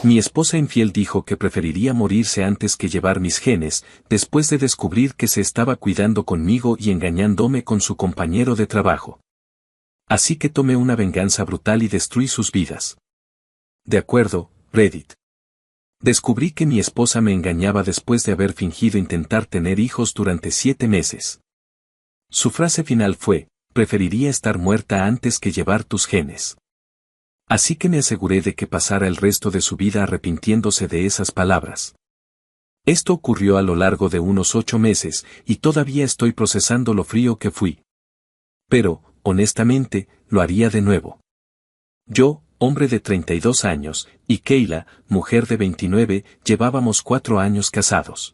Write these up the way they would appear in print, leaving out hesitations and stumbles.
Mi esposa infiel dijo que preferiría morirse antes que llevar mis genes, después de descubrir que se estaba cuidando conmigo y engañándome con su compañero de trabajo. Así que tomé una venganza brutal y destruí sus vidas. De acuerdo, Reddit. Descubrí que mi esposa me engañaba después de haber fingido intentar tener hijos durante 7 meses. Su frase final fue, preferiría estar muerta antes que llevar tus genes. Así que me aseguré de que pasara el resto de su vida arrepintiéndose de esas palabras. Esto ocurrió a lo largo de unos 8 meses, y todavía estoy procesando lo frío que fui. Pero, honestamente, lo haría de nuevo. Yo, hombre de 32 años, y Kayla, mujer de 29, llevábamos 4 años casados.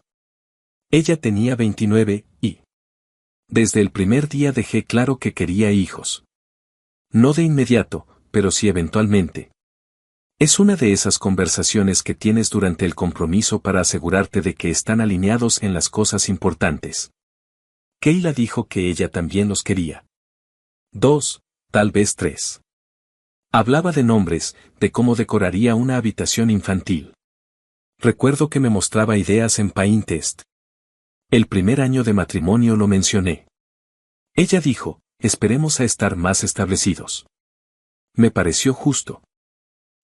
Ella tenía 29, y desde el primer día dejé claro que quería hijos. No de inmediato, pero sí eventualmente. Es una de esas conversaciones que tienes durante el compromiso para asegurarte de que están alineados en las cosas importantes. Kayla dijo que ella también los quería. 2, tal vez 3. Hablaba de nombres, de cómo decoraría una habitación infantil. Recuerdo que me mostraba ideas en Pinterest. El primer año de matrimonio lo mencioné. Ella dijo, esperemos a estar más establecidos. Me pareció justo.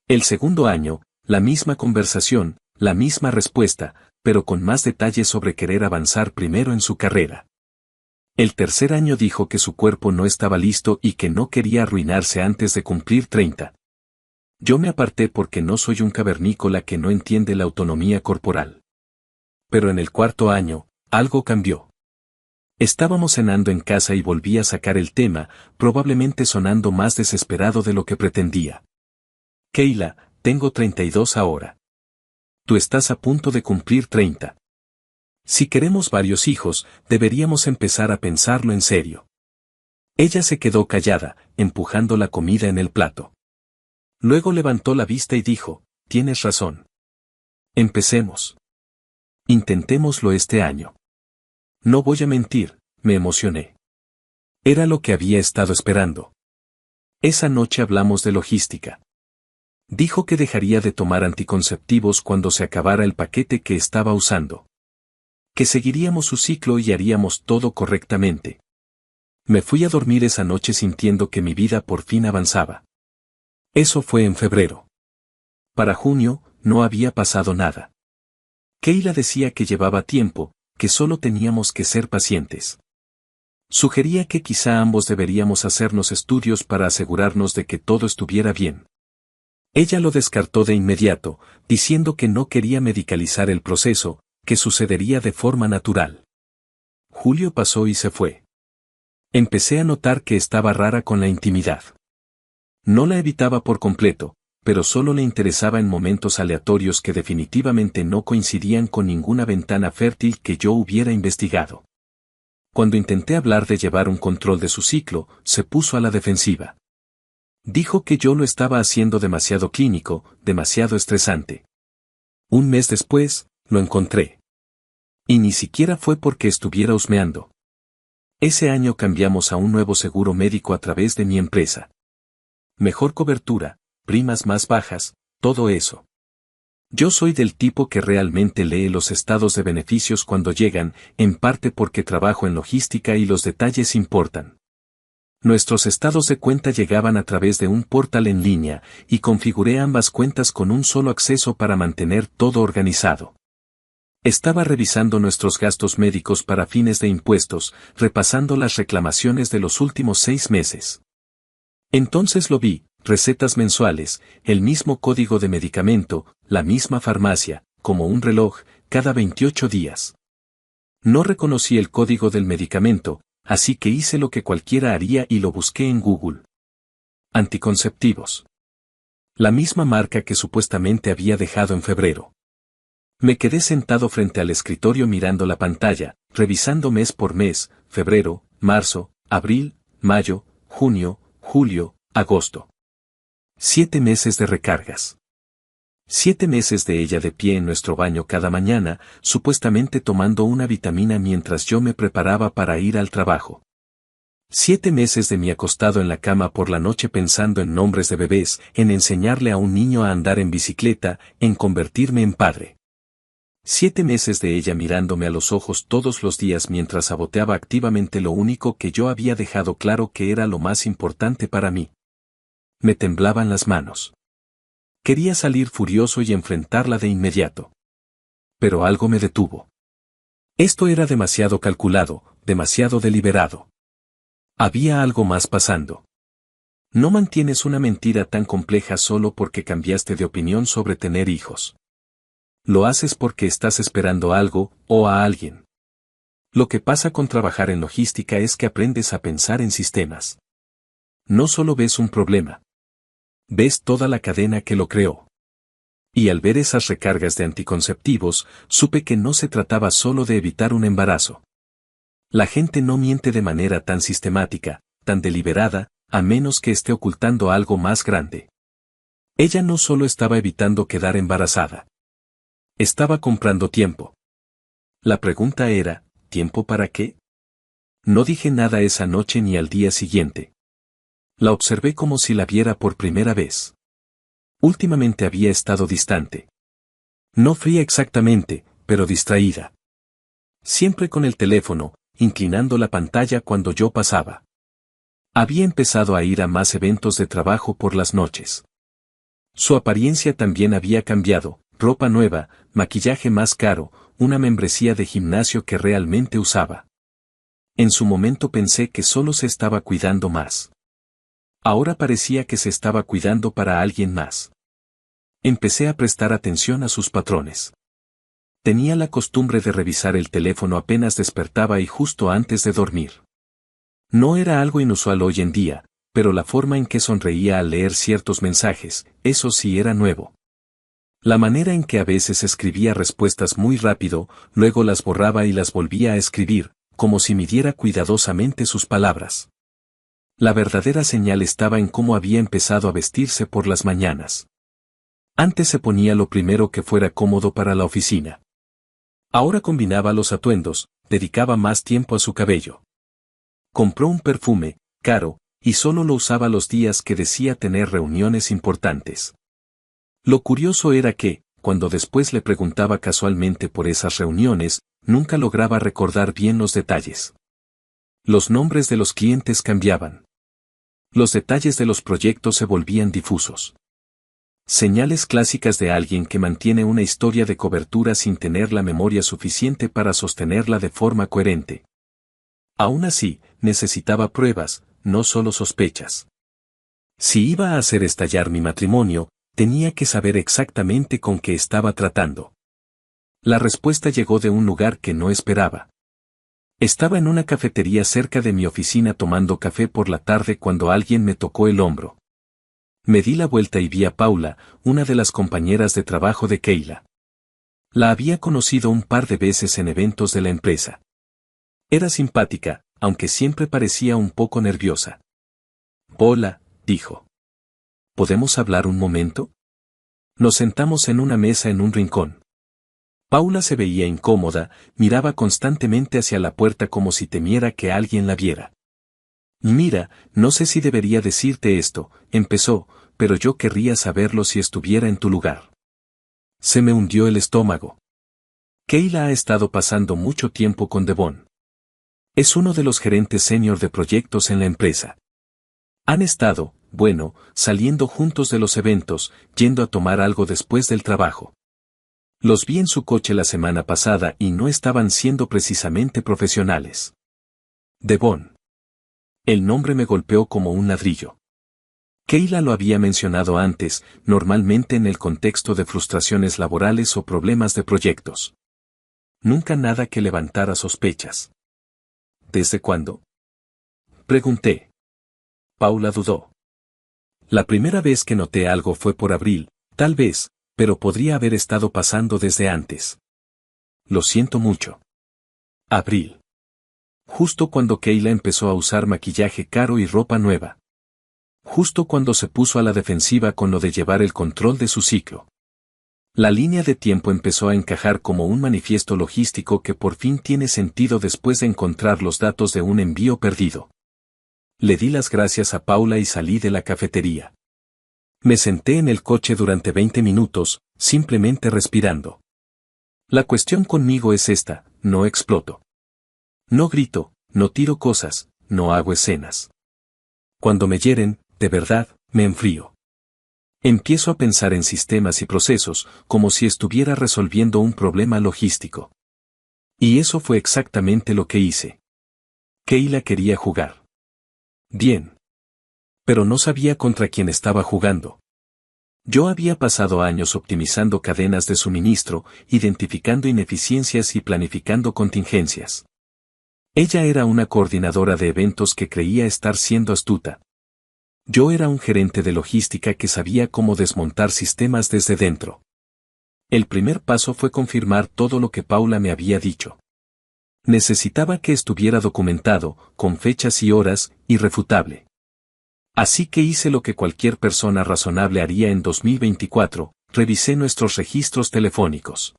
El segundo año, la misma conversación, la misma respuesta, pero con más detalles sobre querer avanzar primero en su carrera. El tercer año dijo que su cuerpo no estaba listo y que no quería arruinarse antes de cumplir 30. Yo me aparté porque no soy un cavernícola que no entiende la autonomía corporal. Pero en el cuarto año, algo cambió. Estábamos cenando en casa y volví a sacar el tema, probablemente sonando más desesperado de lo que pretendía. Kayla, tengo 32 ahora. Tú estás a punto de cumplir 30. Si queremos varios hijos, deberíamos empezar a pensarlo en serio. Ella se quedó callada, empujando la comida en el plato. Luego levantó la vista y dijo, tienes razón. Empecemos. Intentémoslo este año. No voy a mentir, me emocioné. Era lo que había estado esperando. Esa noche hablamos de logística. Dijo que dejaría de tomar anticonceptivos cuando se acabara el paquete que estaba usando. Que seguiríamos su ciclo y haríamos todo correctamente. Me fui a dormir esa noche sintiendo que mi vida por fin avanzaba. Eso fue en febrero. Para junio, no había pasado nada. Kayla decía que llevaba tiempo, que solo teníamos que ser pacientes. Sugería que quizá ambos deberíamos hacernos estudios para asegurarnos de que todo estuviera bien. Ella lo descartó de inmediato, diciendo que no quería medicalizar el proceso, que sucedería de forma natural. Julio pasó y se fue. Empecé a notar que estaba rara con la intimidad. No la evitaba por completo, pero solo le interesaba en momentos aleatorios que definitivamente no coincidían con ninguna ventana fértil que yo hubiera investigado. Cuando intenté hablar de llevar un control de su ciclo, se puso a la defensiva. Dijo que yo lo estaba haciendo demasiado clínico, demasiado estresante. Un mes después, lo encontré. Y ni siquiera fue porque estuviera husmeando. Ese año cambiamos a un nuevo seguro médico a través de mi empresa. Mejor cobertura, primas más bajas, todo eso. Yo soy del tipo que realmente lee los estados de beneficios cuando llegan, en parte porque trabajo en logística y los detalles importan. Nuestros estados de cuenta llegaban a través de un portal en línea, y configuré ambas cuentas con un solo acceso para mantener todo organizado. Estaba revisando nuestros gastos médicos para fines de impuestos, repasando las reclamaciones de los últimos 6 meses. Entonces lo vi, recetas mensuales, el mismo código de medicamento, la misma farmacia, como un reloj, cada 28 días. No reconocí el código del medicamento, así que hice lo que cualquiera haría y lo busqué en Google. Anticonceptivos. La misma marca que supuestamente había dejado en febrero. Me quedé sentado frente al escritorio mirando la pantalla, revisando mes por mes, febrero, marzo, abril, mayo, junio, julio, agosto. 7 meses de recargas. 7 meses de ella de pie en nuestro baño cada mañana, supuestamente tomando una vitamina mientras yo me preparaba para ir al trabajo. 7 meses de mí acostado en la cama por la noche pensando en nombres de bebés, en enseñarle a un niño a andar en bicicleta, en convertirme en padre. 7 meses de ella mirándome a los ojos todos los días mientras saboteaba activamente lo único que yo había dejado claro que era lo más importante para mí. Me temblaban las manos. Quería salir furioso y enfrentarla de inmediato. Pero algo me detuvo. Esto era demasiado calculado, demasiado deliberado. Había algo más pasando. No mantienes una mentira tan compleja solo porque cambiaste de opinión sobre tener hijos. Lo haces porque estás esperando algo, o a alguien. Lo que pasa con trabajar en logística es que aprendes a pensar en sistemas. No solo ves un problema. Ves toda la cadena que lo creó. Y al ver esas recargas de anticonceptivos, supe que no se trataba solo de evitar un embarazo. La gente no miente de manera tan sistemática, tan deliberada, a menos que esté ocultando algo más grande. Ella no solo estaba evitando quedar embarazada. Estaba comprando tiempo. La pregunta era, ¿tiempo para qué? No dije nada esa noche ni al día siguiente. La observé como si la viera por primera vez. Últimamente había estado distante. No fría exactamente, pero distraída. Siempre con el teléfono, inclinando la pantalla cuando yo pasaba. Había empezado a ir a más eventos de trabajo por las noches. Su apariencia también había cambiado, ropa nueva, maquillaje más caro, una membresía de gimnasio que realmente usaba. En su momento pensé que solo se estaba cuidando más. Ahora parecía que se estaba cuidando para alguien más. Empecé a prestar atención a sus patrones. Tenía la costumbre de revisar el teléfono apenas despertaba y justo antes de dormir. No era algo inusual hoy en día, pero la forma en que sonreía al leer ciertos mensajes, eso sí era nuevo. La manera en que a veces escribía respuestas muy rápido, luego las borraba y las volvía a escribir, como si midiera cuidadosamente sus palabras. La verdadera señal estaba en cómo había empezado a vestirse por las mañanas. Antes se ponía lo primero que fuera cómodo para la oficina. Ahora combinaba los atuendos, dedicaba más tiempo a su cabello. Compró un perfume, caro, y solo lo usaba los días que decía tener reuniones importantes. Lo curioso era que, cuando después le preguntaba casualmente por esas reuniones, nunca lograba recordar bien los detalles. Los nombres de los clientes cambiaban. Los detalles de los proyectos se volvían difusos. Señales clásicas de alguien que mantiene una historia de cobertura sin tener la memoria suficiente para sostenerla de forma coherente. Aún así, necesitaba pruebas, no solo sospechas. Si iba a hacer estallar mi matrimonio, tenía que saber exactamente con qué estaba tratando. La respuesta llegó de un lugar que no esperaba. Estaba en una cafetería cerca de mi oficina tomando café por la tarde cuando alguien me tocó el hombro. Me di la vuelta y vi a Paula, una de las compañeras de trabajo de Keila. La había conocido un par de veces en eventos de la empresa. Era simpática, aunque siempre parecía un poco nerviosa. Hola, dijo. ¿Podemos hablar un momento? Nos sentamos en una mesa en un rincón. Paula se veía incómoda, miraba constantemente hacia la puerta como si temiera que alguien la viera. Mira, no sé si debería decirte esto, empezó, pero yo querría saberlo si estuviera en tu lugar. Se me hundió el estómago. Keila ha estado pasando mucho tiempo con Devon. Es uno de los gerentes senior de proyectos en la empresa. Han estado, bueno, saliendo juntos de los eventos, yendo a tomar algo después del trabajo. Los vi en su coche la semana pasada y no estaban siendo precisamente profesionales. Devon. El nombre me golpeó como un ladrillo. Keila lo había mencionado antes, normalmente en el contexto de frustraciones laborales o problemas de proyectos. Nunca nada que levantara sospechas. ¿Desde cuándo? Pregunté. Paula dudó. La primera vez que noté algo fue por abril, tal vez, pero podría haber estado pasando desde antes. Lo siento mucho. Abril. Justo cuando Keila empezó a usar maquillaje caro y ropa nueva. Justo cuando se puso a la defensiva con lo de llevar el control de su ciclo. La línea de tiempo empezó a encajar como un manifiesto logístico que por fin tiene sentido después de encontrar los datos de un envío perdido. Le di las gracias a Paula y salí de la cafetería. Me senté en el coche durante 20 minutos, simplemente respirando. La cuestión conmigo es esta: no exploto. No grito, no tiro cosas, no hago escenas. Cuando me hieren, de verdad, me enfrío. Empiezo a pensar en sistemas y procesos, como si estuviera resolviendo un problema logístico. Y eso fue exactamente lo que hice. Kayla quería jugar. Bien. Pero no sabía contra quién estaba jugando. Yo había pasado años optimizando cadenas de suministro, identificando ineficiencias y planificando contingencias. Ella era una coordinadora de eventos que creía estar siendo astuta. Yo era un gerente de logística que sabía cómo desmontar sistemas desde dentro. El primer paso fue confirmar todo lo que Paula me había dicho. Necesitaba que estuviera documentado, con fechas y horas, irrefutable. Así que hice lo que cualquier persona razonable haría en 2024, revisé nuestros registros telefónicos.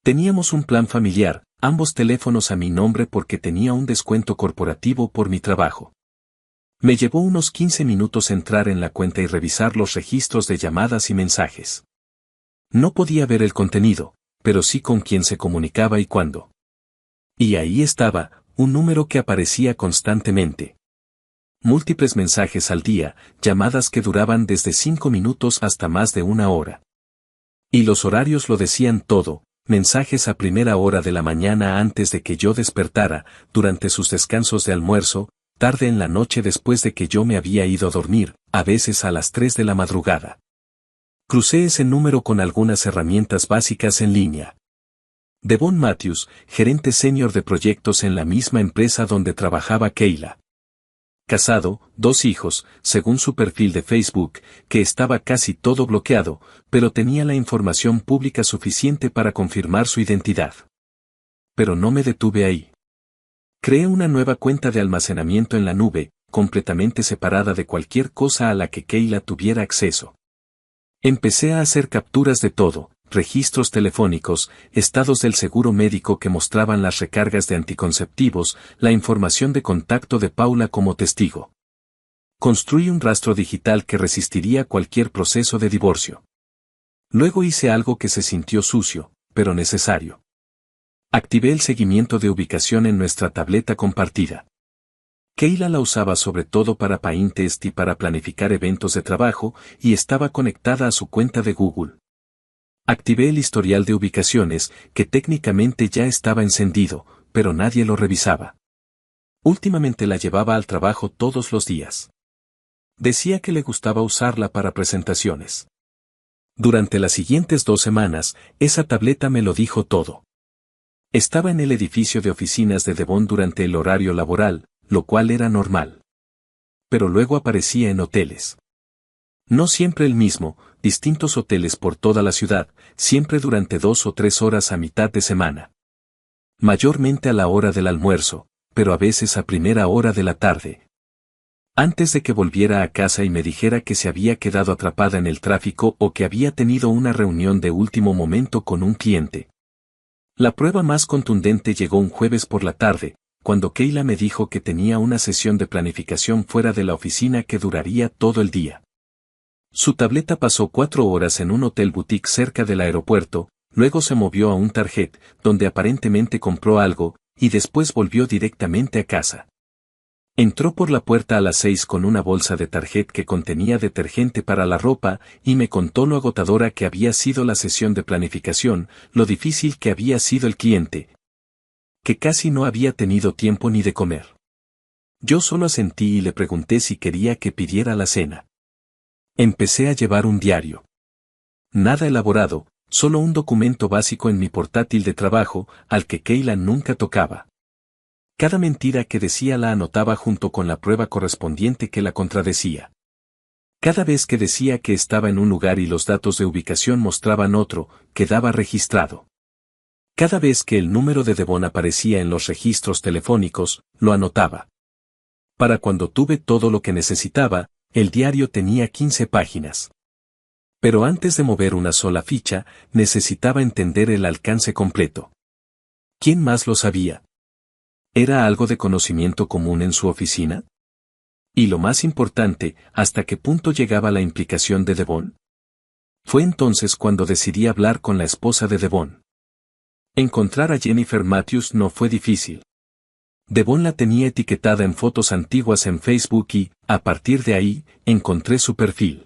Teníamos un plan familiar, ambos teléfonos a mi nombre porque tenía un descuento corporativo por mi trabajo. Me llevó unos 15 minutos entrar en la cuenta y revisar los registros de llamadas y mensajes. No podía ver el contenido, pero sí con quién se comunicaba y cuándo. Y ahí estaba, un número que aparecía constantemente. Múltiples mensajes al día, llamadas que duraban desde 5 minutos hasta más de 1 hora. Y los horarios lo decían todo: mensajes a primera hora de la mañana antes de que yo despertara, durante sus descansos de almuerzo, tarde en la noche después de que yo me había ido a dormir, a veces a las 3 de la madrugada. Crucé ese número con algunas herramientas básicas en línea. Devon Matthews, gerente senior de proyectos en la misma empresa donde trabajaba Kayla. Casado, 2 hijos, según su perfil de Facebook, que estaba casi todo bloqueado, pero tenía la información pública suficiente para confirmar su identidad. Pero no me detuve ahí. Creé una nueva cuenta de almacenamiento en la nube, completamente separada de cualquier cosa a la que Kayla tuviera acceso. Empecé a hacer capturas de todo: registros telefónicos, estados del seguro médico que mostraban las recargas de anticonceptivos, la información de contacto de Paula como testigo. Construí un rastro digital que resistiría cualquier proceso de divorcio. Luego hice algo que se sintió sucio, pero necesario. Activé el seguimiento de ubicación en nuestra tableta compartida. Kayla la usaba sobre todo para Pinterest y para planificar eventos de trabajo, y estaba conectada a su cuenta de Google. Activé el historial de ubicaciones, que técnicamente ya estaba encendido, pero nadie lo revisaba. Últimamente la llevaba al trabajo todos los días. Decía que le gustaba usarla para presentaciones. Durante las siguientes 2 semanas, esa tableta me lo dijo todo. Estaba en el edificio de oficinas de Devon durante el horario laboral, lo cual era normal. Pero luego aparecía en hoteles. No siempre el mismo, distintos hoteles por toda la ciudad, siempre durante 2 o 3 horas a mitad de semana. Mayormente a la hora del almuerzo, pero a veces a primera hora de la tarde. Antes de que volviera a casa y me dijera que se había quedado atrapada en el tráfico o que había tenido una reunión de último momento con un cliente. La prueba más contundente llegó un jueves por la tarde, cuando Kayla me dijo que tenía una sesión de planificación fuera de la oficina que duraría todo el día. Su tableta pasó 4 horas en un hotel boutique cerca del aeropuerto, luego se movió a un Target, donde aparentemente compró algo, y después volvió directamente a casa. Entró por la puerta a las 6 con una bolsa de Target que contenía detergente para la ropa, y me contó lo agotadora que había sido la sesión de planificación, lo difícil que había sido el cliente, que casi no había tenido tiempo ni de comer. Yo solo asentí y le pregunté si quería que pidiera la cena. Empecé a llevar un diario. Nada elaborado, solo un documento básico en mi portátil de trabajo, al que Kayla nunca tocaba. Cada mentira que decía la anotaba junto con la prueba correspondiente que la contradecía. Cada vez que decía que estaba en un lugar y los datos de ubicación mostraban otro, quedaba registrado. Cada vez que el número de Devon aparecía en los registros telefónicos, lo anotaba. Para cuando tuve todo lo que necesitaba, el diario tenía 15 páginas. Pero antes de mover una sola ficha, necesitaba entender el alcance completo. ¿Quién más lo sabía? ¿Era algo de conocimiento común en su oficina? Y lo más importante, ¿hasta qué punto llegaba la implicación de Devon? Fue entonces cuando decidí hablar con la esposa de Devon. Encontrar a Jennifer Matthews no fue difícil. Devon la tenía etiquetada en fotos antiguas en Facebook y, a partir de ahí, encontré su perfil.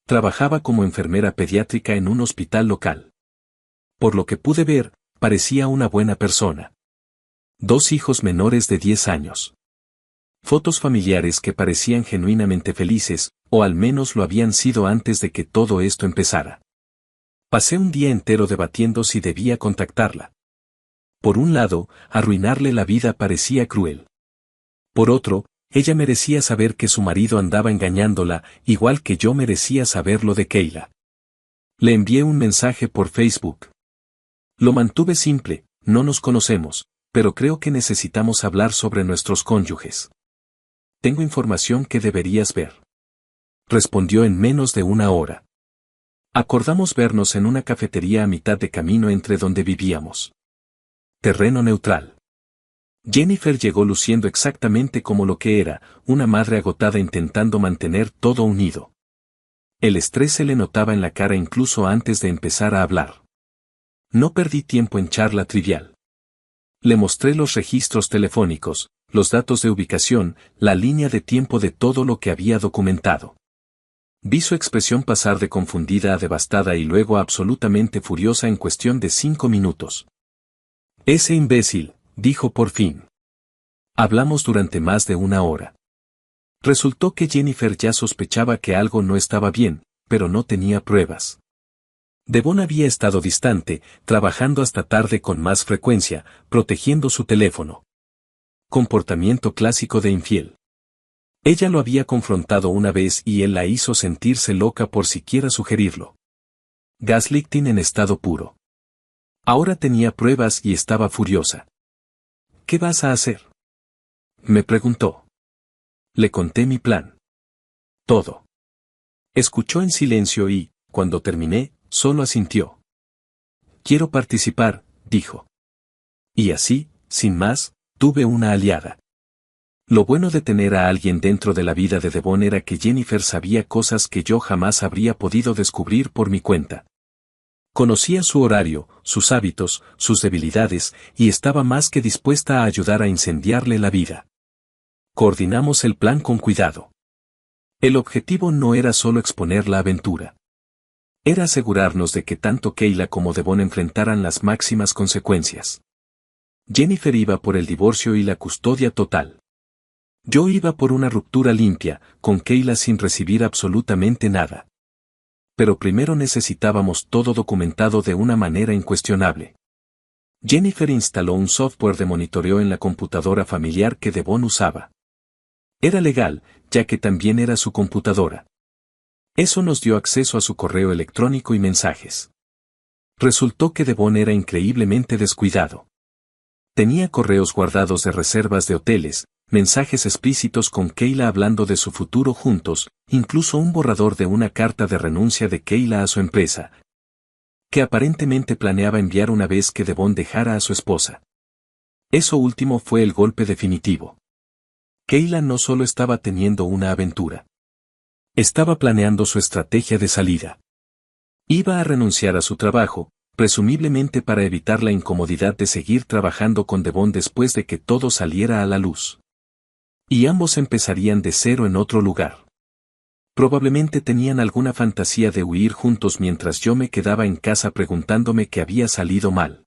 Trabajaba como enfermera pediátrica en un hospital local. Por lo que pude ver, parecía una buena persona. 2 hijos menores de 10 años. Fotos familiares que parecían genuinamente felices, o al menos lo habían sido antes de que todo esto empezara. Pasé un día entero debatiendo si debía contactarla. Por un lado, arruinarle la vida parecía cruel. Por otro, ella merecía saber que su marido andaba engañándola, igual que yo merecía saber lo de Kayla. Le envié un mensaje por Facebook. Lo mantuve simple, no nos conocemos, pero creo que necesitamos hablar sobre nuestros cónyuges. Tengo información que deberías ver. Respondió en menos de una hora. Acordamos vernos en una cafetería a mitad de camino entre donde vivíamos. Terreno neutral. Jennifer llegó luciendo exactamente como lo que era, una madre agotada intentando mantener todo unido. El estrés se le notaba en la cara incluso antes de empezar a hablar. No perdí tiempo en charla trivial. Le mostré los registros telefónicos, los datos de ubicación, la línea de tiempo de todo lo que había documentado. Vi su expresión pasar de confundida a devastada y luego a absolutamente furiosa en cuestión de 5 minutos. Ese imbécil, dijo por fin. Hablamos durante más de una hora. Resultó que Jennifer ya sospechaba que algo no estaba bien, pero no tenía pruebas. Devon había estado distante, trabajando hasta tarde con más frecuencia, protegiendo su teléfono. Comportamiento clásico de infiel. Ella lo había confrontado una vez y él la hizo sentirse loca por siquiera sugerirlo. Gaslighting en estado puro. Ahora tenía pruebas y estaba furiosa. ¿Qué vas a hacer?, me preguntó. Le conté mi plan. Todo. Escuchó en silencio y, cuando terminé, solo asintió. Quiero participar, dijo. Y así, sin más, tuve una aliada. Lo bueno de tener a alguien dentro de la vida de Devon era que Jennifer sabía cosas que yo jamás habría podido descubrir por mi cuenta. Conocía su horario, sus hábitos, sus debilidades, y estaba más que dispuesta a ayudar a incendiarle la vida. Coordinamos el plan con cuidado. El objetivo no era solo exponer la aventura. Era asegurarnos de que tanto Kayla como Devon enfrentaran las máximas consecuencias. Jennifer iba por el divorcio y la custodia total. Yo iba por una ruptura limpia, con Kayla sin recibir absolutamente nada. Pero primero necesitábamos todo documentado de una manera incuestionable. Jennifer instaló un software de monitoreo en la computadora familiar que Devon usaba. Era legal, ya que también era su computadora. Eso nos dio acceso a su correo electrónico y mensajes. Resultó que Devon era increíblemente descuidado. Tenía correos guardados de reservas de hoteles, mensajes explícitos con Kayla hablando de su futuro juntos, incluso un borrador de una carta de renuncia de Kayla a su empresa, que aparentemente planeaba enviar una vez que Devon dejara a su esposa. Eso último fue el golpe definitivo. Kayla no solo estaba teniendo una aventura. Estaba planeando su estrategia de salida. Iba a renunciar a su trabajo, presumiblemente para evitar la incomodidad de seguir trabajando con Devon después de que todo saliera a la luz. Y ambos empezarían de cero en otro lugar. Probablemente tenían alguna fantasía de huir juntos mientras yo me quedaba en casa preguntándome qué había salido mal.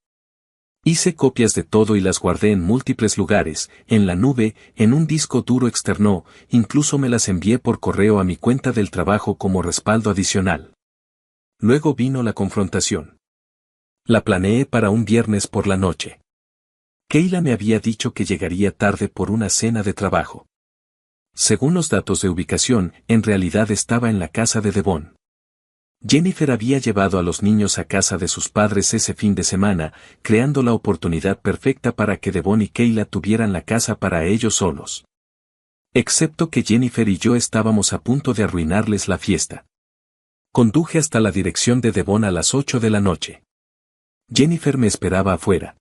Hice copias de todo y las guardé en múltiples lugares, en la nube, en un disco duro externo, incluso me las envié por correo a mi cuenta del trabajo como respaldo adicional. Luego vino la confrontación. La planeé para un viernes por la noche. Kayla me había dicho que llegaría tarde por una cena de trabajo. Según los datos de ubicación, en realidad estaba en la casa de Devon. Jennifer había llevado a los niños a casa de sus padres ese fin de semana, creando la oportunidad perfecta para que Devon y Kayla tuvieran la casa para ellos solos. Excepto que Jennifer y yo estábamos a punto de arruinarles la fiesta. Conduje hasta la dirección de Devon a las 8 de la noche. Jennifer me esperaba afuera.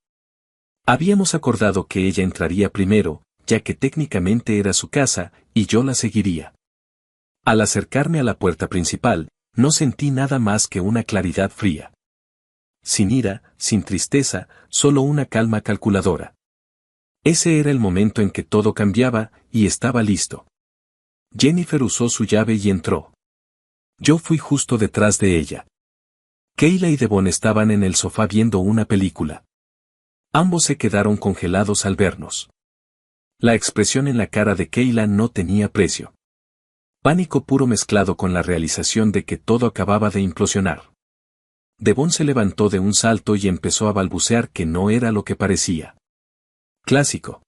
Habíamos acordado que ella entraría primero, ya que técnicamente era su casa, y yo la seguiría. Al acercarme a la puerta principal, no sentí nada más que una claridad fría. Sin ira, sin tristeza, solo una calma calculadora. Ese era el momento en que todo cambiaba, y estaba listo. Jennifer usó su llave y entró. Yo fui justo detrás de ella. Kayla y Devon estaban en el sofá viendo una película. Ambos se quedaron congelados al vernos. La expresión en la cara de Kayla no tenía precio. Pánico puro mezclado con la realización de que todo acababa de implosionar. Devon se levantó de un salto y empezó a balbucear que no era lo que parecía. Clásico.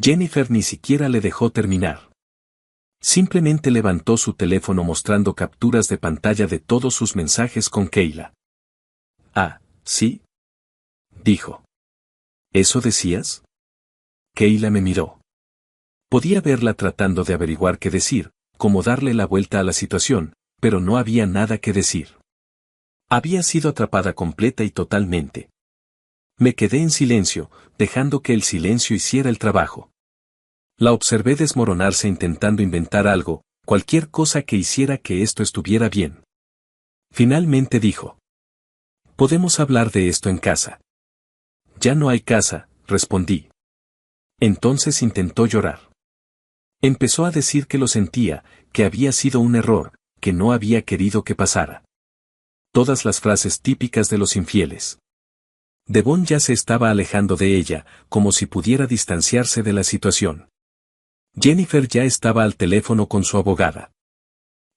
Jennifer ni siquiera le dejó terminar. Simplemente levantó su teléfono mostrando capturas de pantalla de todos sus mensajes con Kayla. Ah, ¿sí? Dijo. ¿Eso decías? Kayla me miró. Podía verla tratando de averiguar qué decir, cómo darle la vuelta a la situación, pero no había nada que decir. Había sido atrapada completa y totalmente. Me quedé en silencio, dejando que el silencio hiciera el trabajo. La observé desmoronarse intentando inventar algo, cualquier cosa que hiciera que esto estuviera bien. Finalmente dijo. Podemos hablar de esto en casa. Ya no hay casa, respondí. Entonces intentó llorar. Empezó a decir que lo sentía, que había sido un error, que no había querido que pasara. Todas las frases típicas de los infieles. Devon ya se estaba alejando de ella, como si pudiera distanciarse de la situación. Jennifer ya estaba al teléfono con su abogada.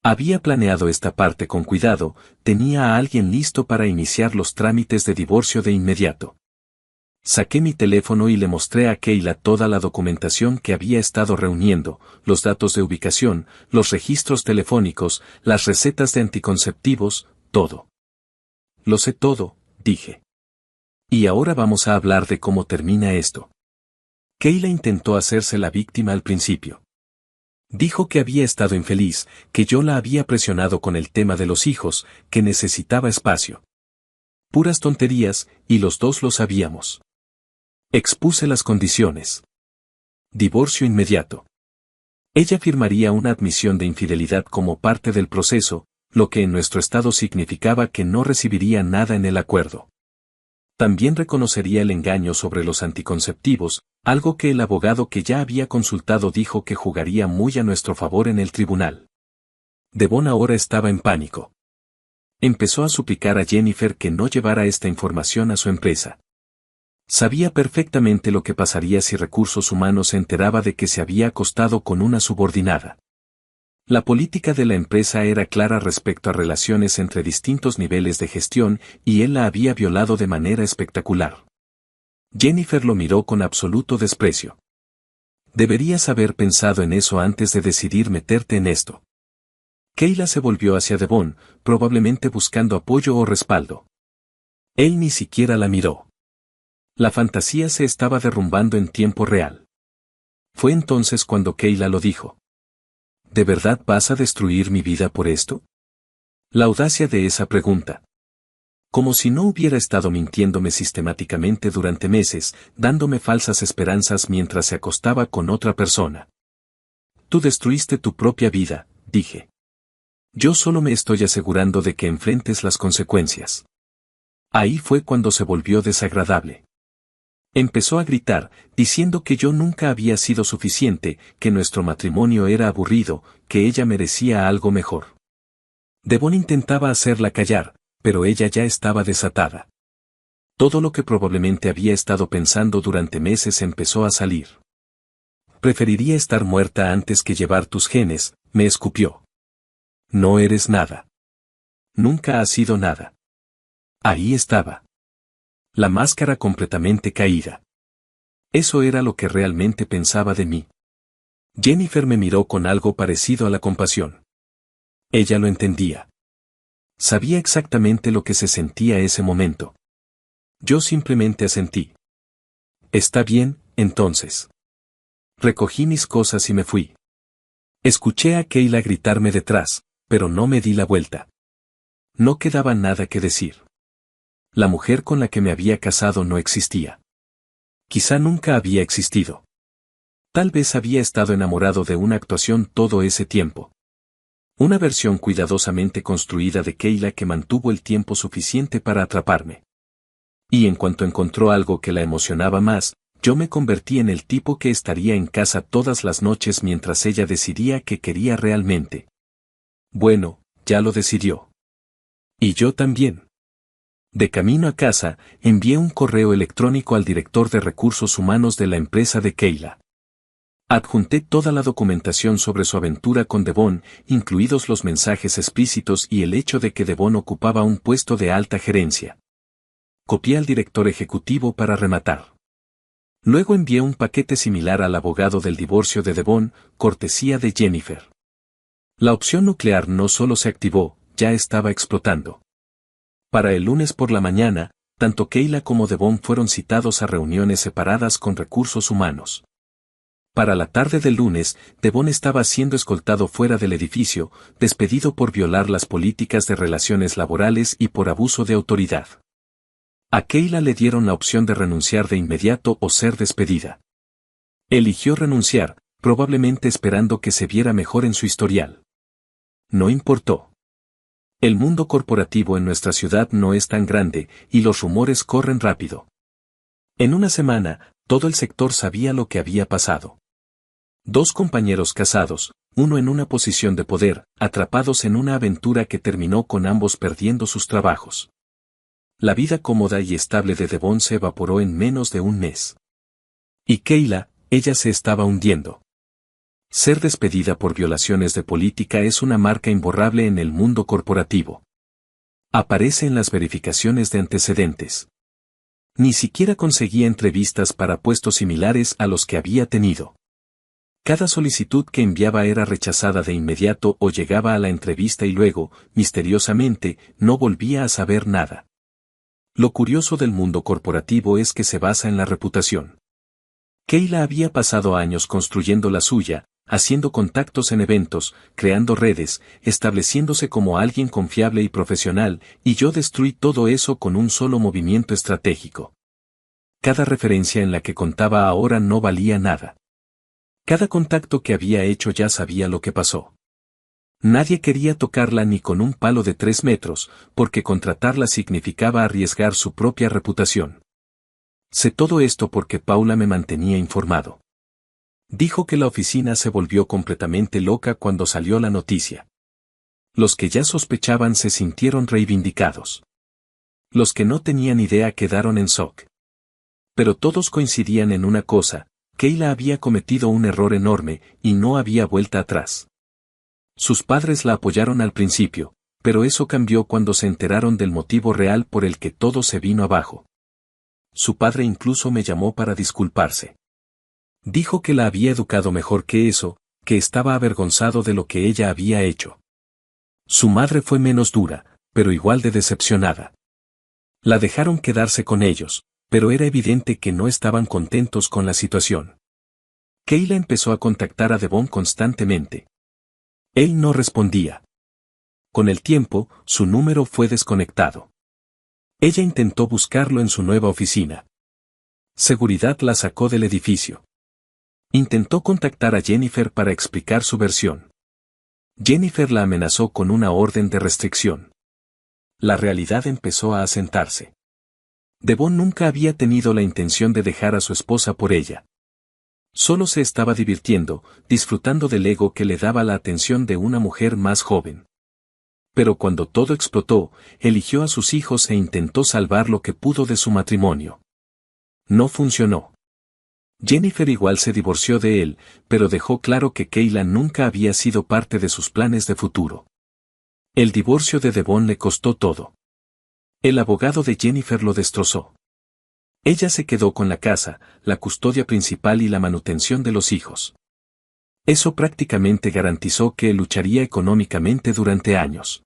Había planeado esta parte con cuidado, tenía a alguien listo para iniciar los trámites de divorcio de inmediato. Saqué mi teléfono y le mostré a Kayla toda la documentación que había estado reuniendo, los datos de ubicación, los registros telefónicos, las recetas de anticonceptivos, todo. Lo sé todo, dije. Y ahora vamos a hablar de cómo termina esto. Kayla intentó hacerse la víctima al principio. Dijo que había estado infeliz, que yo la había presionado con el tema de los hijos, que necesitaba espacio. Puras tonterías, y los dos lo sabíamos. Expuse las condiciones. Divorcio inmediato. Ella firmaría una admisión de infidelidad como parte del proceso, lo que en nuestro estado significaba que no recibiría nada en el acuerdo. También reconocería el engaño sobre los anticonceptivos, algo que el abogado que ya había consultado dijo que jugaría muy a nuestro favor en el tribunal. Devon ahora estaba en pánico. Empezó a suplicar a Jennifer que no llevara esta información a su empresa. Sabía perfectamente lo que pasaría si Recursos Humanos se enteraba de que se había acostado con una subordinada. La política de la empresa era clara respecto a relaciones entre distintos niveles de gestión y él la había violado de manera espectacular. Jennifer lo miró con absoluto desprecio. Deberías haber pensado en eso antes de decidir meterte en esto. Kayla se volvió hacia Devon, probablemente buscando apoyo o respaldo. Él ni siquiera la miró. La fantasía se estaba derrumbando en tiempo real. Fue entonces cuando Kayla lo dijo. ¿De verdad vas a destruir mi vida por esto? La audacia de esa pregunta. Como si no hubiera estado mintiéndome sistemáticamente durante meses, dándome falsas esperanzas mientras se acostaba con otra persona. Tú destruiste tu propia vida, dije. Yo solo me estoy asegurando de que enfrentes las consecuencias. Ahí fue cuando se volvió desagradable. Empezó a gritar, diciendo que yo nunca había sido suficiente, que nuestro matrimonio era aburrido, que ella merecía algo mejor. Devon intentaba hacerla callar, pero ella ya estaba desatada. Todo lo que probablemente había estado pensando durante meses empezó a salir. Preferiría estar muerta antes que llevar tus genes, me escupió. No eres nada. Nunca has sido nada. Ahí estaba. La máscara completamente caída. Eso era lo que realmente pensaba de mí. Jennifer me miró con algo parecido a la compasión. Ella lo entendía. Sabía exactamente lo que se sentía ese momento. Yo simplemente asentí. Está bien, entonces. Recogí mis cosas y me fui. Escuché a Kayla gritarme detrás, pero no me di la vuelta. No quedaba nada que decir. La mujer con la que me había casado no existía. Quizá nunca había existido. Tal vez había estado enamorado de una actuación todo ese tiempo. Una versión cuidadosamente construida de Kayla que mantuvo el tiempo suficiente para atraparme. Y en cuanto encontró algo que la emocionaba más, yo me convertí en el tipo que estaría en casa todas las noches mientras ella decidía qué quería realmente. Bueno, ya lo decidió. Y yo también. De camino a casa, envié un correo electrónico al director de recursos humanos de la empresa de Kayla. Adjunté toda la documentación sobre su aventura con Devon, incluidos los mensajes explícitos y el hecho de que Devon ocupaba un puesto de alta gerencia. Copié al director ejecutivo para rematar. Luego envié un paquete similar al abogado del divorcio de Devon, cortesía de Jennifer. La opción nuclear no solo se activó, ya estaba explotando. Para el lunes por la mañana, tanto Kayla como Devon fueron citados a reuniones separadas con recursos humanos. Para la tarde del lunes, Devon estaba siendo escoltado fuera del edificio, despedido por violar las políticas de relaciones laborales y por abuso de autoridad. A Kayla le dieron la opción de renunciar de inmediato o ser despedida. Eligió renunciar, probablemente esperando que se viera mejor en su historial. No importó. El mundo corporativo en nuestra ciudad no es tan grande, y los rumores corren rápido. En una semana, todo el sector sabía lo que había pasado. Dos compañeros casados, uno en una posición de poder, atrapados en una aventura que terminó con ambos perdiendo sus trabajos. La vida cómoda y estable de Devon se evaporó en menos de un mes. Y Kayla, ella se estaba hundiendo. Ser despedida por violaciones de política es una marca imborrable en el mundo corporativo. Aparece en las verificaciones de antecedentes. Ni siquiera conseguía entrevistas para puestos similares a los que había tenido. Cada solicitud que enviaba era rechazada de inmediato o llegaba a la entrevista y luego, misteriosamente, no volvía a saber nada. Lo curioso del mundo corporativo es que se basa en la reputación. Kayla había pasado años construyendo la suya, haciendo contactos en eventos, creando redes, estableciéndose como alguien confiable y profesional, y yo destruí todo eso con un solo movimiento estratégico. Cada referencia en la que contaba ahora no valía nada. Cada contacto que había hecho ya sabía lo que pasó. Nadie quería tocarla ni con un palo de 3 metros, porque contratarla significaba arriesgar su propia reputación. Sé todo esto porque Paula me mantenía informado. Dijo que la oficina se volvió completamente loca cuando salió la noticia. Los que ya sospechaban se sintieron reivindicados. Los que no tenían idea quedaron en shock. Pero todos coincidían en una cosa: Kayla había cometido un error enorme, y no había vuelta atrás. Sus padres la apoyaron al principio, pero eso cambió cuando se enteraron del motivo real por el que todo se vino abajo. Su padre incluso me llamó para disculparse. Dijo que la había educado mejor que eso, que estaba avergonzado de lo que ella había hecho. Su madre fue menos dura, pero igual de decepcionada. La dejaron quedarse con ellos, pero era evidente que no estaban contentos con la situación. Kayla empezó a contactar a Devon constantemente. Él no respondía. Con el tiempo, su número fue desconectado. Ella intentó buscarlo en su nueva oficina. Seguridad la sacó del edificio. Intentó contactar a Jennifer para explicar su versión. Jennifer la amenazó con una orden de restricción. La realidad empezó a asentarse. Devon nunca había tenido la intención de dejar a su esposa por ella. Solo se estaba divirtiendo, disfrutando del ego que le daba la atención de una mujer más joven. Pero cuando todo explotó, eligió a sus hijos e intentó salvar lo que pudo de su matrimonio. No funcionó. Jennifer igual se divorció de él, pero dejó claro que Kayla nunca había sido parte de sus planes de futuro. El divorcio de Devon le costó todo. El abogado de Jennifer lo destrozó. Ella se quedó con la casa, la custodia principal y la manutención de los hijos. Eso prácticamente garantizó que él lucharía económicamente durante años.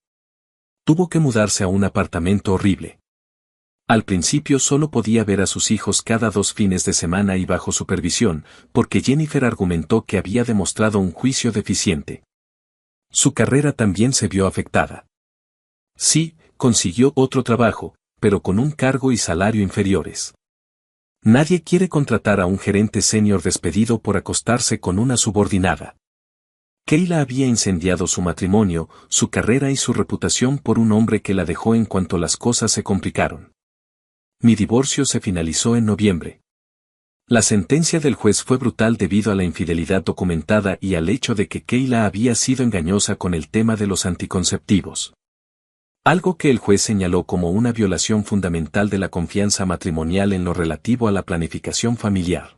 Tuvo que mudarse a un apartamento horrible. Al principio solo podía ver a sus hijos cada 2 fines de semana y bajo supervisión, porque Jennifer argumentó que había demostrado un juicio deficiente. Su carrera también se vio afectada. Sí, consiguió otro trabajo, pero con un cargo y salario inferiores. Nadie quiere contratar a un gerente senior despedido por acostarse con una subordinada. Kayla había incendiado su matrimonio, su carrera y su reputación por un hombre que la dejó en cuanto las cosas se complicaron. Mi divorcio se finalizó en noviembre. La sentencia del juez fue brutal debido a la infidelidad documentada y al hecho de que Kayla había sido engañosa con el tema de los anticonceptivos. Algo que el juez señaló como una violación fundamental de la confianza matrimonial en lo relativo a la planificación familiar.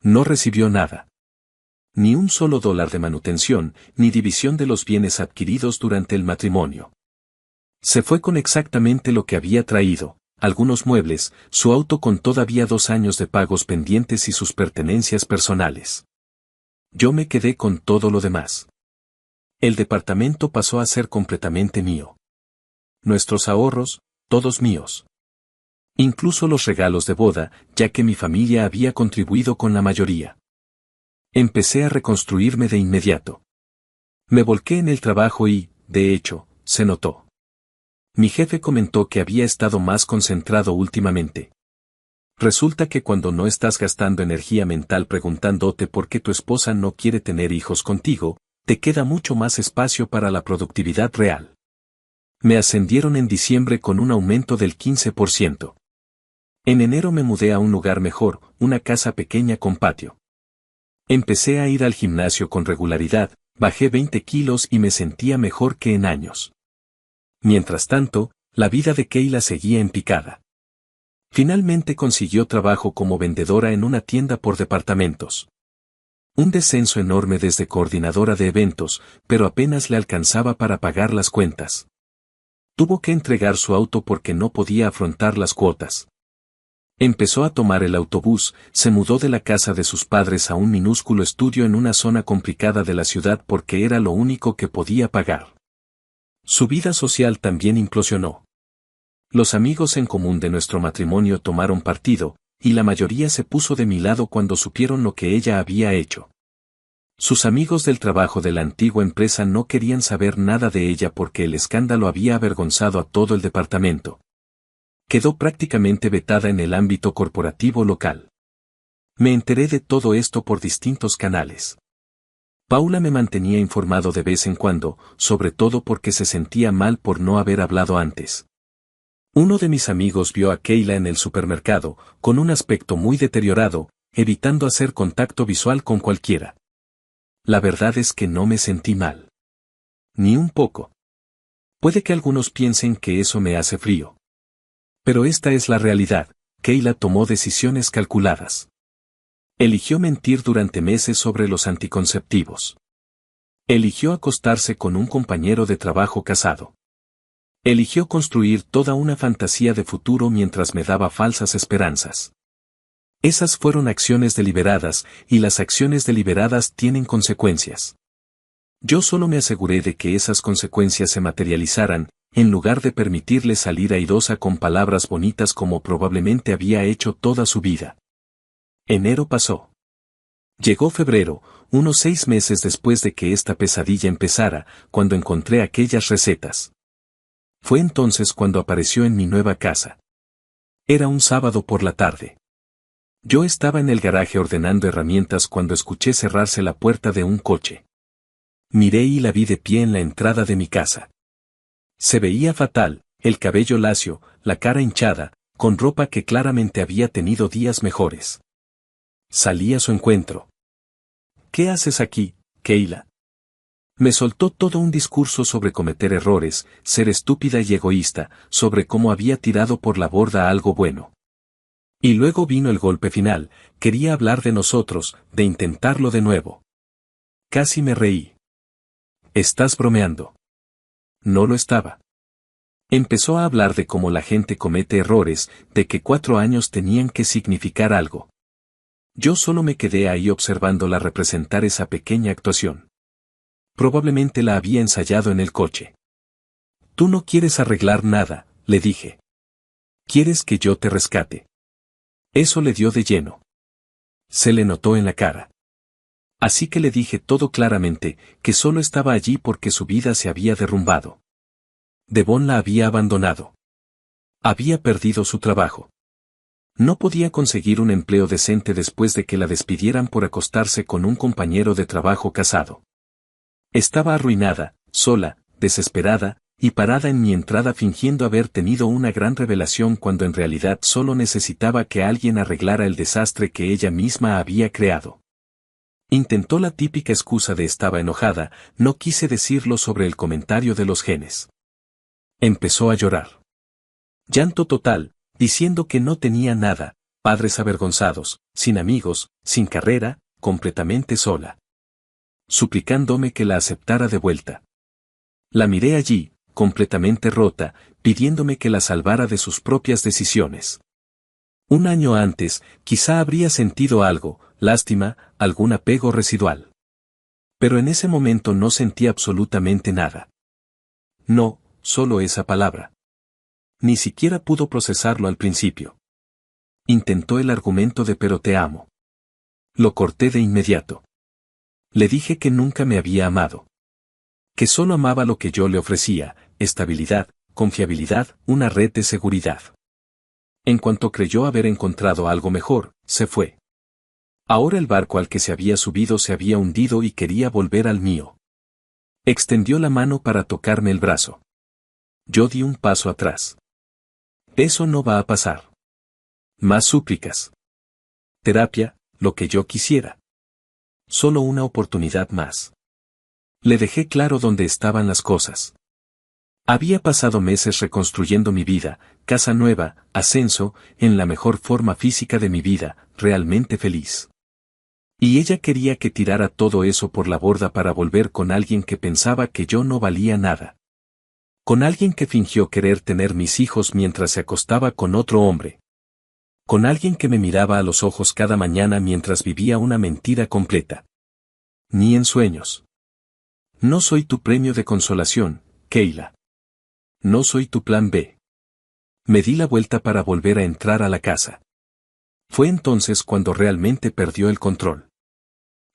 No recibió nada. Ni un solo dólar de manutención, ni división de los bienes adquiridos durante el matrimonio. Se fue con exactamente lo que había traído, algunos muebles, su auto con todavía 2 años de pagos pendientes y sus pertenencias personales. Yo me quedé con todo lo demás. El departamento pasó a ser completamente mío. Nuestros ahorros, todos míos. Incluso los regalos de boda, ya que mi familia había contribuido con la mayoría. Empecé a reconstruirme de inmediato. Me volqué en el trabajo y, de hecho, se notó. Mi jefe comentó que había estado más concentrado últimamente. Resulta que cuando no estás gastando energía mental preguntándote por qué tu esposa no quiere tener hijos contigo, te queda mucho más espacio para la productividad real. Me ascendieron en diciembre con un aumento del 15%. En enero me mudé a un lugar mejor, una casa pequeña con patio. Empecé a ir al gimnasio con regularidad, bajé 20 kilos y me sentía mejor que en años. Mientras tanto, la vida de Kayla seguía en picada. Finalmente consiguió trabajo como vendedora en una tienda por departamentos. Un descenso enorme desde coordinadora de eventos, pero apenas le alcanzaba para pagar las cuentas. Tuvo que entregar su auto porque no podía afrontar las cuotas. Empezó a tomar el autobús, se mudó de la casa de sus padres a un minúsculo estudio en una zona complicada de la ciudad porque era lo único que podía pagar. Su vida social también implosionó. Los amigos en común de nuestro matrimonio tomaron partido, y la mayoría se puso de mi lado cuando supieron lo que ella había hecho. Sus amigos del trabajo de la antigua empresa no querían saber nada de ella porque el escándalo había avergonzado a todo el departamento. Quedó prácticamente vetada en el ámbito corporativo local. Me enteré de todo esto por distintos canales. Paula me mantenía informado de vez en cuando, sobre todo porque se sentía mal por no haber hablado antes. Uno de mis amigos vio a Kayla en el supermercado, con un aspecto muy deteriorado, evitando hacer contacto visual con cualquiera. La verdad es que no me sentí mal. Ni un poco. Puede que algunos piensen que eso me hace frío. Pero esta es la realidad, Kayla tomó decisiones calculadas. Eligió mentir durante meses sobre los anticonceptivos. Eligió acostarse con un compañero de trabajo casado. Eligió construir toda una fantasía de futuro mientras me daba falsas esperanzas. Esas fueron acciones deliberadas, y las acciones deliberadas tienen consecuencias. Yo solo me aseguré de que esas consecuencias se materializaran, en lugar de permitirle salir airosa con palabras bonitas como probablemente había hecho toda su vida. Enero pasó. Llegó febrero, unos 6 meses después de que esta pesadilla empezara, cuando encontré aquellas recetas. Fue entonces cuando apareció en mi nueva casa. Era un sábado por la tarde. Yo estaba en el garaje ordenando herramientas cuando escuché cerrarse la puerta de un coche. Miré y la vi de pie en la entrada de mi casa. Se veía fatal, el cabello lacio, la cara hinchada, con ropa que claramente había tenido días mejores. Salí a su encuentro. ¿Qué haces aquí, Kayla? Me soltó todo un discurso sobre cometer errores, ser estúpida y egoísta, sobre cómo había tirado por la borda algo bueno. Y luego vino el golpe final, quería hablar de nosotros, de intentarlo de nuevo. Casi me reí. ¿Estás bromeando? No lo estaba. Empezó a hablar de cómo la gente comete errores, de que 4 años tenían que significar algo. Yo solo me quedé ahí observándola representar esa pequeña actuación. Probablemente la había ensayado en el coche. Tú no quieres arreglar nada, le dije. ¿Quieres que yo te rescate? Eso le dio de lleno. Se le notó en la cara. Así que le dije todo claramente, que solo estaba allí porque su vida se había derrumbado. Devon la había abandonado. Había perdido su trabajo. No podía conseguir un empleo decente después de que la despidieran por acostarse con un compañero de trabajo casado. Estaba arruinada, sola, desesperada, y parada en mi entrada fingiendo haber tenido una gran revelación cuando en realidad solo necesitaba que alguien arreglara el desastre que ella misma había creado. Intentó la típica excusa de estaba enojada, no quise decirlo sobre el comentario de los genes. Empezó a llorar. Llanto total, diciendo que no tenía nada, padres avergonzados, sin amigos, sin carrera, completamente sola. Suplicándome que la aceptara de vuelta. La miré allí, completamente rota, pidiéndome que la salvara de sus propias decisiones. Un año antes, quizá habría sentido algo, lástima, algún apego residual. Pero en ese momento no sentí absolutamente nada. No, solo esa palabra. Ni siquiera pudo procesarlo al principio. Intentó el argumento de pero te amo. Lo corté de inmediato. Le dije que nunca me había amado. Que solo amaba lo que yo le ofrecía, estabilidad, confiabilidad, una red de seguridad. En cuanto creyó haber encontrado algo mejor, se fue. Ahora el barco al que se había subido se había hundido y quería volver al mío. Extendió la mano para tocarme el brazo. Yo di un paso atrás. Eso no va a pasar. Más súplicas. Terapia, lo que yo quisiera. Solo una oportunidad más. Le dejé claro dónde estaban las cosas. Había pasado meses reconstruyendo mi vida, casa nueva, ascenso, en la mejor forma física de mi vida, realmente feliz. Y ella quería que tirara todo eso por la borda para volver con alguien que pensaba que yo no valía nada. Con alguien que fingió querer tener mis hijos mientras se acostaba con otro hombre. Con alguien que me miraba a los ojos cada mañana mientras vivía una mentira completa. Ni en sueños. No soy tu premio de consolación, Keila. No soy tu plan B. Me di la vuelta para volver a entrar a la casa. Fue entonces cuando realmente perdió el control.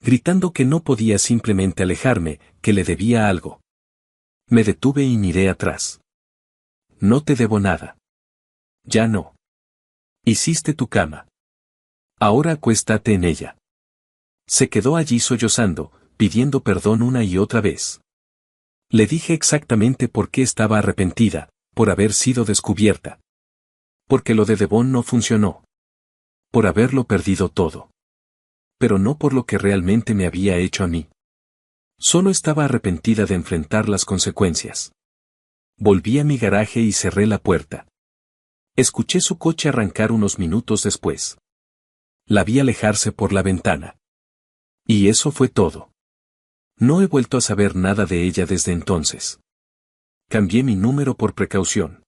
Gritando que no podía simplemente alejarme, que le debía algo. Me detuve y miré atrás. No te debo nada. Ya no. Hiciste tu cama. Ahora acuéstate en ella. Se quedó allí sollozando, pidiendo perdón una y otra vez. Le dije exactamente por qué estaba arrepentida, por haber sido descubierta. Porque lo de Devon no funcionó. Por haberlo perdido todo. Pero no por lo que realmente me había hecho a mí. Solo estaba arrepentida de enfrentar las consecuencias. Volví a mi garaje y cerré la puerta. Escuché su coche arrancar unos minutos después. La vi alejarse por la ventana. Y eso fue todo. No he vuelto a saber nada de ella desde entonces. Cambié mi número por precaución.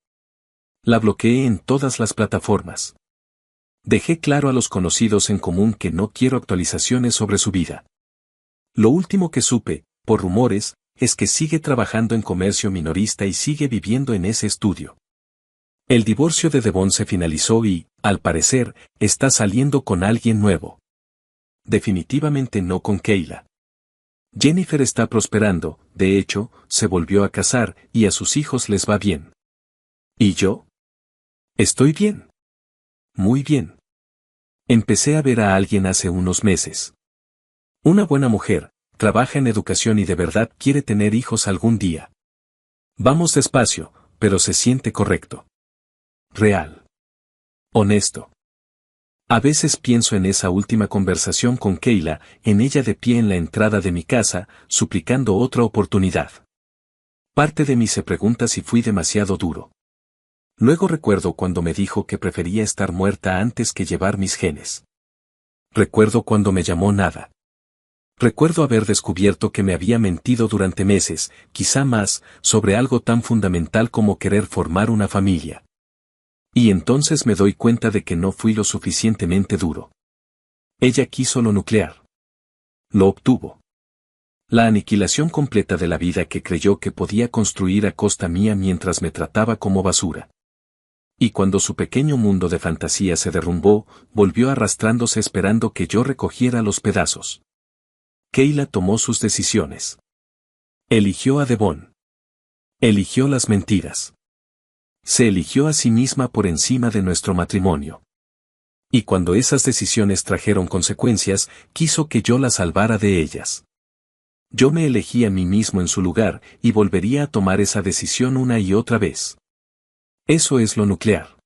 La bloqueé en todas las plataformas. Dejé claro a los conocidos en común que no quiero actualizaciones sobre su vida. Lo último que supe, por rumores, es que sigue trabajando en comercio minorista y sigue viviendo en ese estudio. El divorcio de Devon se finalizó y, al parecer, está saliendo con alguien nuevo. Definitivamente no con Keila. Jennifer está prosperando, de hecho, se volvió a casar y a sus hijos les va bien. ¿Y yo? Estoy bien. Muy bien. Empecé a ver a alguien hace unos meses. Una buena mujer, trabaja en educación y de verdad quiere tener hijos algún día. Vamos despacio, pero se siente correcto. Real. Honesto. A veces pienso en esa última conversación con Keila, en ella de pie en la entrada de mi casa, suplicando otra oportunidad. Parte de mí se pregunta si fui demasiado duro. Luego recuerdo cuando me dijo que prefería estar muerta antes que llevar mis genes. Recuerdo cuando me llamó nada. Recuerdo haber descubierto que me había mentido durante meses, quizá más, sobre algo tan fundamental como querer formar una familia. Y entonces me doy cuenta de que no fui lo suficientemente duro. Ella quiso lo nuclear. Lo obtuvo. La aniquilación completa de la vida que creyó que podía construir a costa mía mientras me trataba como basura. Y cuando su pequeño mundo de fantasía se derrumbó, volvió arrastrándose esperando que yo recogiera los pedazos. Keila tomó sus decisiones. Eligió a Devon. Eligió las mentiras. Se eligió a sí misma por encima de nuestro matrimonio. Y cuando esas decisiones trajeron consecuencias, quiso que yo la salvara de ellas. Yo me elegí a mí mismo en su lugar, y volvería a tomar esa decisión una y otra vez. Eso es lo nuclear.